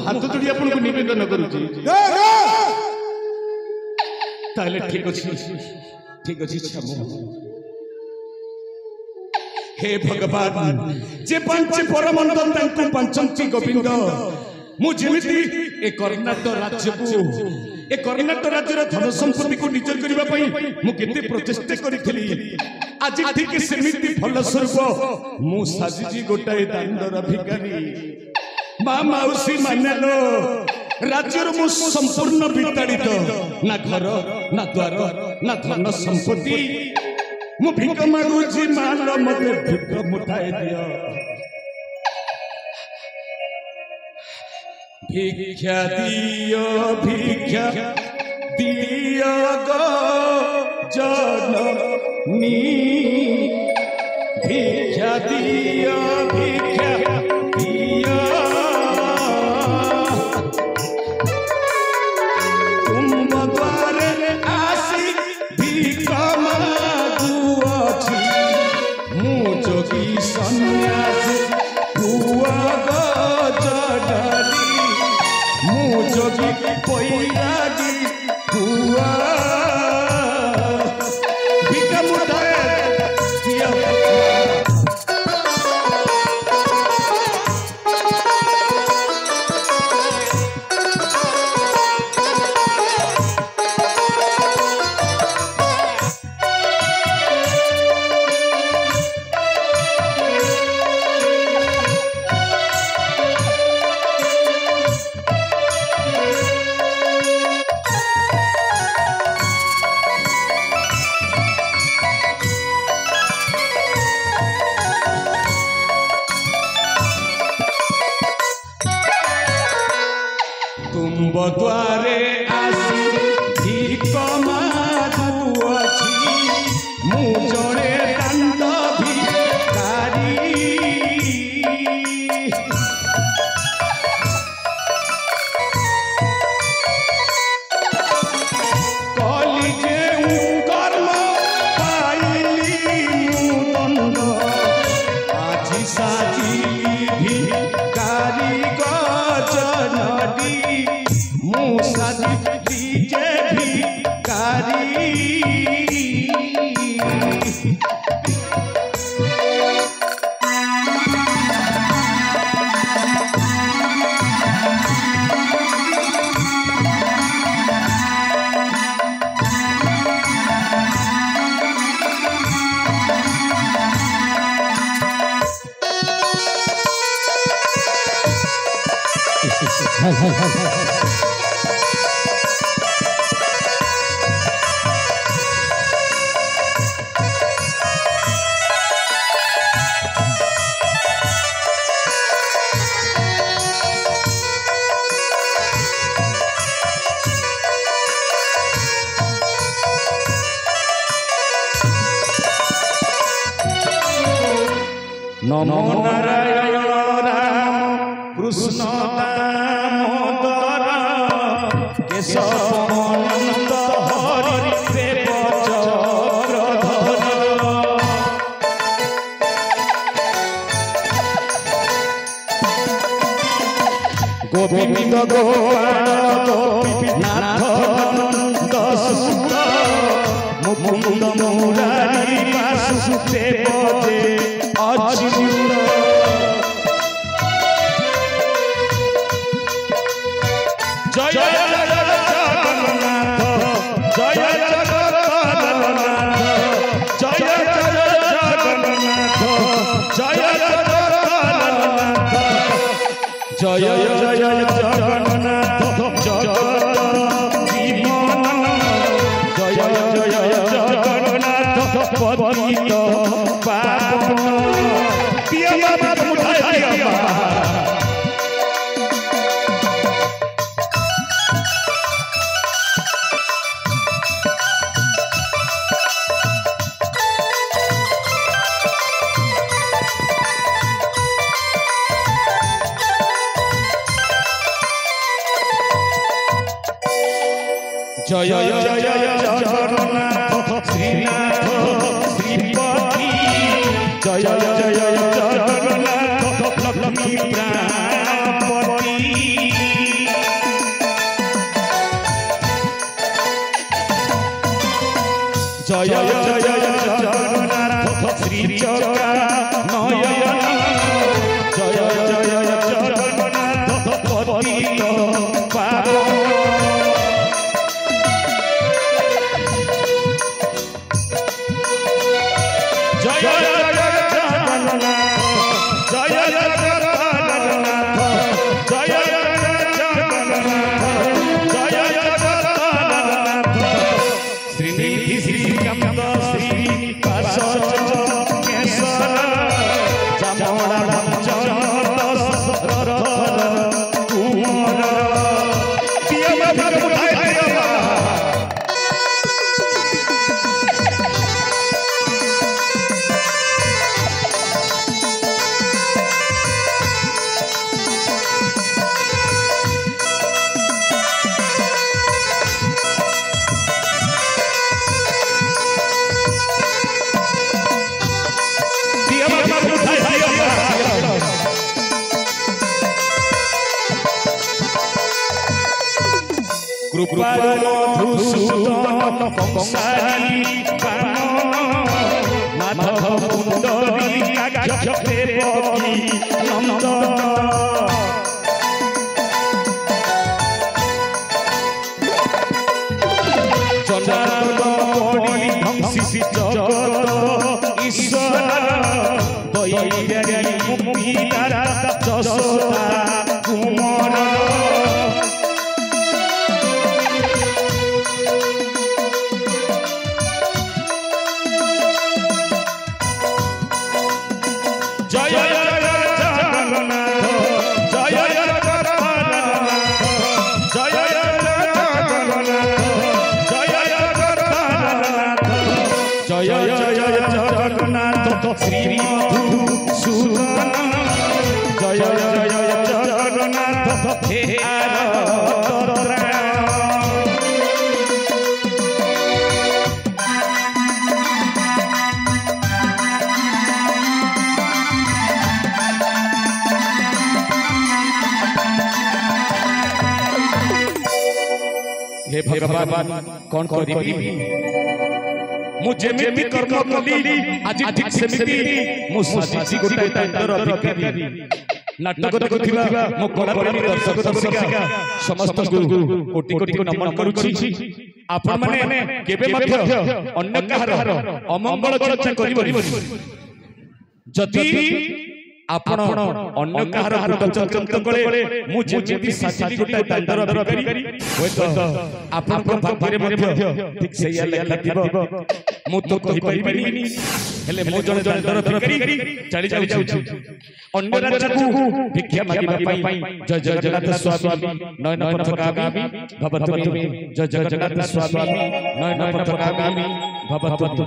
हाथ जोड़ी आपको निवेदन करुची ताले ठीक अच्छी क्षमा हे भगवान जे पंच परमंद तांको पंचंती गोविंद मुझेमिति ए कर्नाटक राज्य को ए कर्नाटक राज्यर धन संपत्ति को निज करबा पई मु केते प्रचेष्टा करिथली आज ठीक सेमिति फल स्वरूप मु साजिजी गोटाए दांडर भिखारी मा माउसी मानेलो राज्यर मु संपूर्ण विताड़ित ना घर ना द्वार ना धन संपत्ति मु भिक मागुची माल मते भिक मुठाए दियो भिक्षा दियो गो जननी भिक्षा दियो तुम द्वारे आसी भिक मागुअछि मु जोगी सन्यासी हुआ गो जननी जोगी पैरागी हुआ भिका मुठाए दिया द्वारे आसी भिक मागुअछि मु जड़े दांड भिखारी कली जे कर्म पाइली मु दंड आज साजिली भिखारी गजनडी मूसा दीजे भिखारी नमो नारायण राम कृष्ण दामोदर केशवानंद हरि देव चरधर गोविंद गोपाल गोपीनाथ नंद सुत मुकुंद मुरारी वासुदेव अच्युत जय जगन्नाथ जय जगन्नाथ जय जगन्नाथ जय जगन्नाथ जय जगन्नाथ जगत जीवन जय जगन्नाथ पतित पावन पिया बात उठाए दिया जय जय जगन्नाथ श्रीनाथ श्रीपति जय जय जगन्नाथ लक्ष्मी प्राणपति जय जय जगन्नाथ श्री चका नयन जय जय जगन्नाथ पतित पावन जय कृपा मधुसूदन कंसारी माधव कुंडली देवकी नंदन जनार्दन पड़ी ध्वंसी जगत ईश्वर दयारी मुक्ति दाता जसोदा कुमार श्री मधुसूदन जय जय जगन्नाथ हे भगवान कौन करी मुझे मेरी कर्म कली आज ठीक सेमिति मु साजी गोटे तांडर अधिकारी नाटक देखुथिबा मो कला प्रेमी दर्शक दर्शिका समस्त कोटि कोटि को नमन करूछि आपण माने केबे मध्य अन्य कहार अमंगल चर्चा करिबनि जति आपण अन्य कहार चर्चा कले मु जेति साजी गोटे तांडर अधिकारी होय आपण को भाग्य मध्य ठीक सेया लेखा थिबो मु तो कहि परिबिनी हेले मो जने जने दर भिकारी चली जाउछु अन्य राज्य को भिक्षा मागिबा पई जय जय जगन्नाथ स्वामी नयन पथगामी भवतु जय जय जगन्नाथ स्वामी नयन पथगामी भवतु।